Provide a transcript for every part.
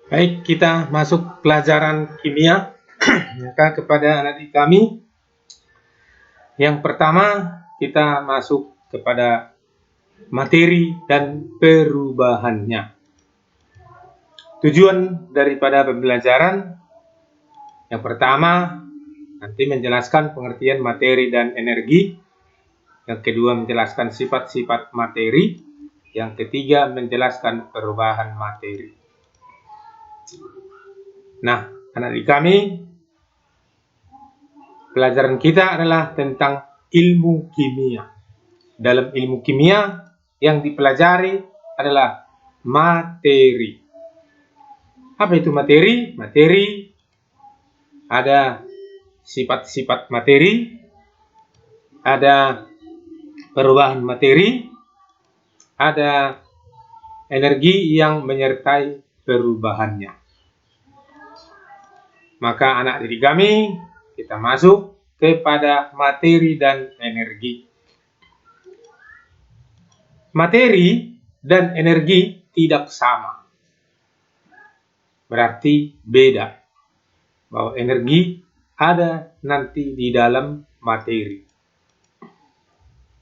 Baik, kita masuk pelajaran kimia. Maka kepada anak didik kami, yang pertama kita masuk kepada materi dan perubahannya. Tujuan daripada pembelajaran yang pertama nanti menjelaskan pengertian materi dan energi. Yang kedua menjelaskan sifat-sifat materi. Yang ketiga menjelaskan perubahan materi. Nah, anak didik kami, pelajaran kita adalah tentang ilmu kimia. Dalam ilmu kimia yang dipelajari adalah materi. Apa itu materi? Materi ada sifat-sifat materi, ada perubahan materi, ada energi yang menyertai perubahannya. Maka anak didik kami, kita masuk kepada materi dan energi. Materi dan energi tidak sama. Berarti beda. Bahwa energi ada nanti di dalam materi.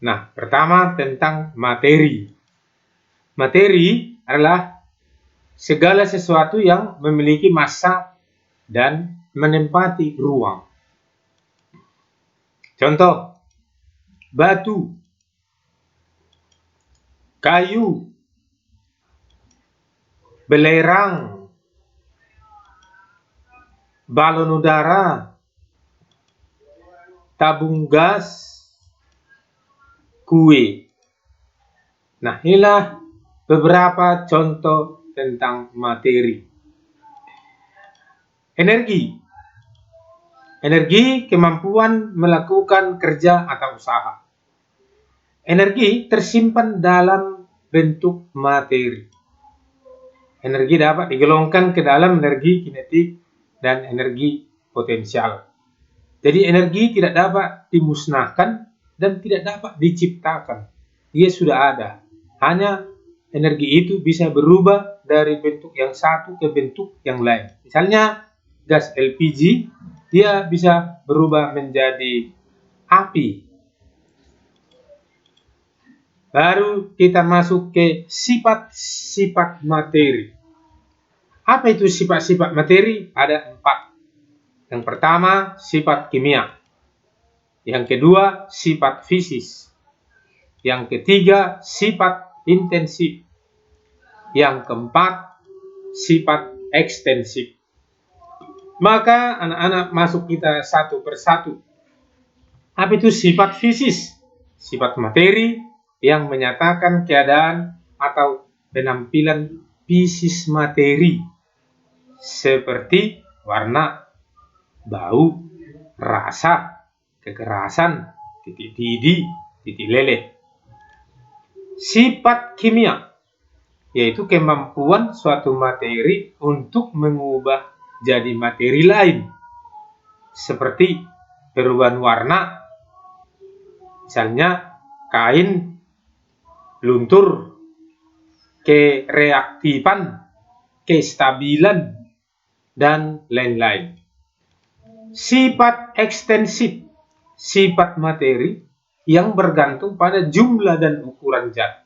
Nah, pertama tentang materi. Materi adalah segala sesuatu yang memiliki massa dan menempati ruang. Contoh, batu, kayu, belerang, balon udara, tabung gas, kue. Nah, inilah beberapa contoh tentang materi. Energi. Energi kemampuan melakukan kerja atau usaha. Energi tersimpan dalam bentuk materi. Energi dapat digolongkan ke dalam energi kinetik dan energi potensial. Jadi energi tidak dapat dimusnahkan dan tidak dapat diciptakan. Dia sudah ada. Hanya energi itu bisa berubah dari bentuk yang satu ke bentuk yang lain. Misalnya gas LPG, dia bisa berubah menjadi api. Baru kita masuk ke sifat-sifat materi. Apa itu sifat-sifat materi? Ada 4. Yang pertama, sifat kimia. Yang kedua, sifat fisis. Yang ketiga, sifat intensif. Yang keempat, sifat ekstensif. Maka anak-anak masuk kita satu persatu. Apa itu sifat fisis? Sifat materi yang menyatakan keadaan atau penampilan fisis materi seperti warna, bau, rasa, kekerasan, titik didih, titik leleh. Sifat kimia yaitu kemampuan suatu materi untuk mengubah jadi materi lain, seperti perubahan warna, misalnya kain luntur, kereaktifan, kestabilan, dan lain-lain. Sifat ekstensif, sifat materi yang bergantung pada jumlah dan ukuran zat.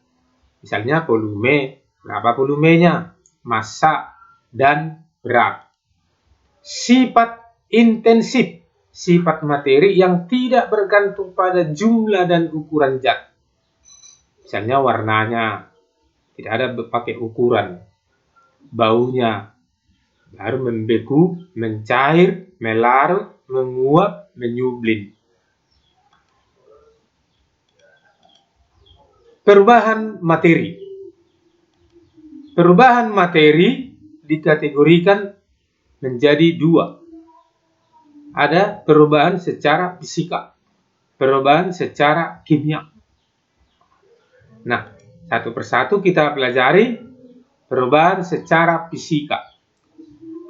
Misalnya volume, berapa volumenya, massa, dan berat. Sifat intensif, sifat materi yang tidak bergantung pada jumlah dan ukuran zat. Misalnya warnanya, tidak ada pakai ukuran. Baunya, baru membeku, mencair, melarut, menguap, menyublin. Perubahan materi. Perubahan materi dikategorikan menjadi 2. Ada perubahan secara fisika, perubahan secara kimia. Nah, satu persatu kita pelajari perubahan secara fisika.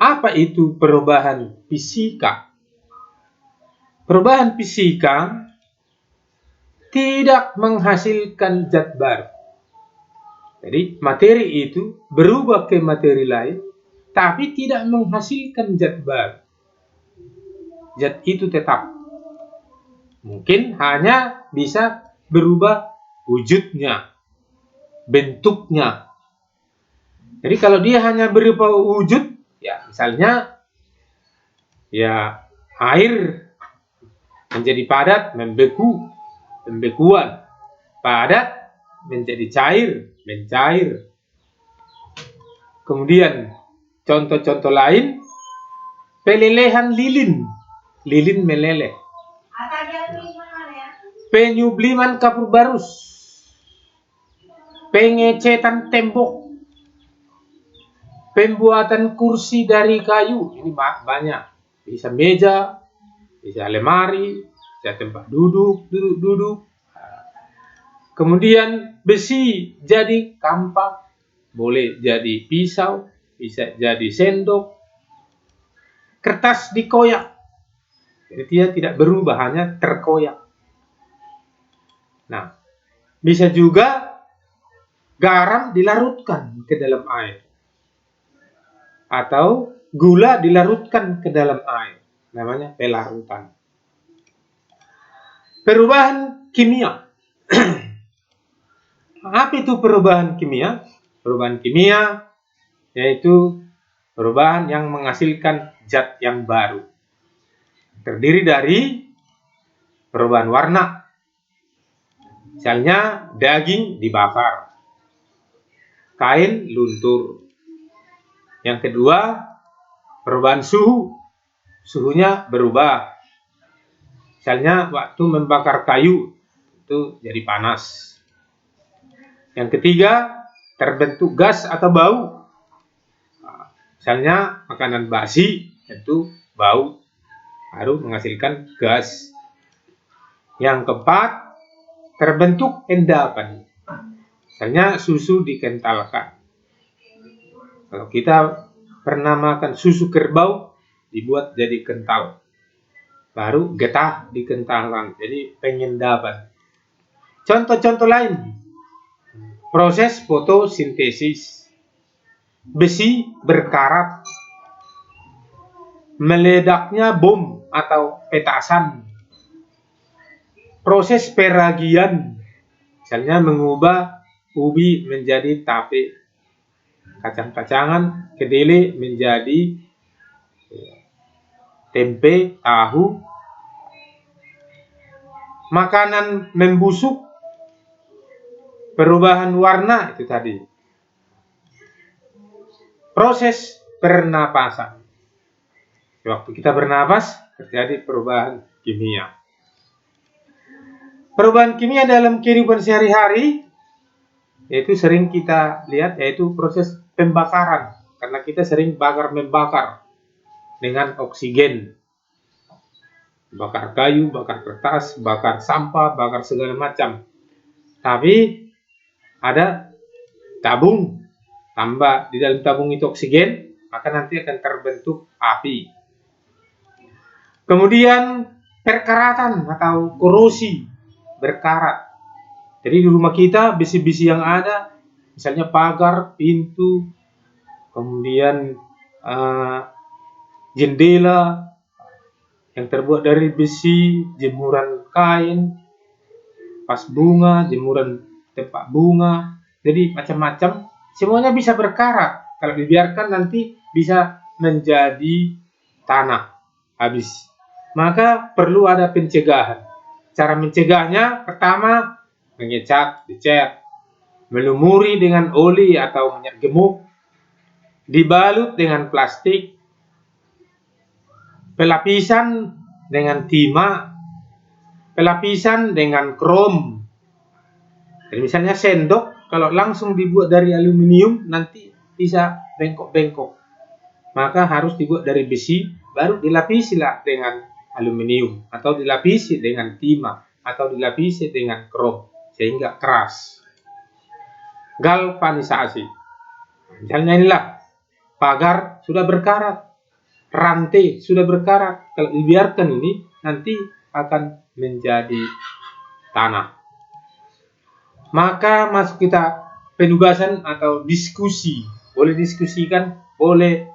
Apa itu perubahan fisika? Perubahan fisika tidak menghasilkan zat baru. Jadi materi itu berubah ke materi lain tapi tidak menghasilkan zat baru. Zat itu tetap. Mungkin hanya bisa berubah wujudnya, bentuknya. Jadi kalau dia hanya berupa wujud, ya misalnya ya air menjadi padat, membeku, pembekuan. Padat menjadi cair, mencair. Kemudian contoh-contoh lain, pelelehan lilin, lilin meleleh. Penyubliman kapur barus, pengecetan tembok, pembuatan kursi dari kayu. Ini banyak, bisa meja, bisa lemari, bisa tempat duduk. Kemudian besi jadi kampak, boleh jadi pisau, bisa jadi sendok. Kertas dikoyak, jadi dia tidak berubah, hanya terkoyak. Nah, bisa juga garam dilarutkan ke dalam air, atau gula dilarutkan ke dalam air, namanya pelarutan. Perubahan kimia. Apa itu perubahan kimia? Perubahan kimia yaitu perubahan yang menghasilkan zat yang baru. Terdiri dari perubahan warna. Misalnya daging dibakar, kain luntur. Yang kedua, perubahan suhu. Suhunya berubah. Misalnya waktu membakar kayu itu jadi panas. Yang ketiga, terbentuk gas atau bau. Misalnya makanan basi itu bau, baru menghasilkan gas. Yang keempat, terbentuk endapan. Misalnya susu dikentalkan. Kalau kita pernah makan susu kerbau, dibuat jadi kental. Baru getah dikentalkan, jadi pengendapan. Contoh-contoh lain, proses fotosintesis. Besi berkarat, meledaknya bom atau petasan. Proses peragian, misalnya mengubah ubi menjadi tape, kacang-kacangan kedelai menjadi tempe, tahu. Makanan membusuk, perubahan warna itu tadi. Proses pernapasan. Waktu kita bernapas terjadi perubahan kimia. Perubahan kimia dalam kehidupan sehari-hari yaitu sering kita lihat, yaitu proses pembakaran, karena kita sering membakar dengan oksigen. Bakar kayu, bakar kertas, bakar sampah, bakar segala macam. Tapi ada tabung, tambah di dalam tabung itu oksigen, maka nanti akan terbentuk api. Kemudian perkaratan atau korosi, berkarat. Jadi di rumah kita besi-besi yang ada, misalnya pagar, pintu, kemudian jendela yang terbuat dari besi, jemuran kain, vas bunga, jemuran tempat bunga, jadi macam-macam, semuanya bisa berkarat. Kalau dibiarkan nanti bisa menjadi tanah, habis. Maka perlu ada pencegahan. Cara mencegahnya, pertama mengecat, dicat, melumuri dengan oli atau minyak gemuk, dibalut dengan plastik, pelapisan dengan timah, pelapisan dengan krom. Jadi misalnya sendok, kalau langsung dibuat dari aluminium nanti bisa bengkok-bengkok. Maka harus dibuat dari besi, baru dilapisilah dengan aluminium, atau dilapisi dengan timah, atau dilapisi dengan krom, sehingga keras. Galvanisasi. Misalnya inilah, pagar sudah berkarat, rantai sudah berkarat. Kalau dibiarkan ini, nanti akan menjadi tanah. Maka masuk kita penugasan atau diskusi. Boleh diskusikan, boleh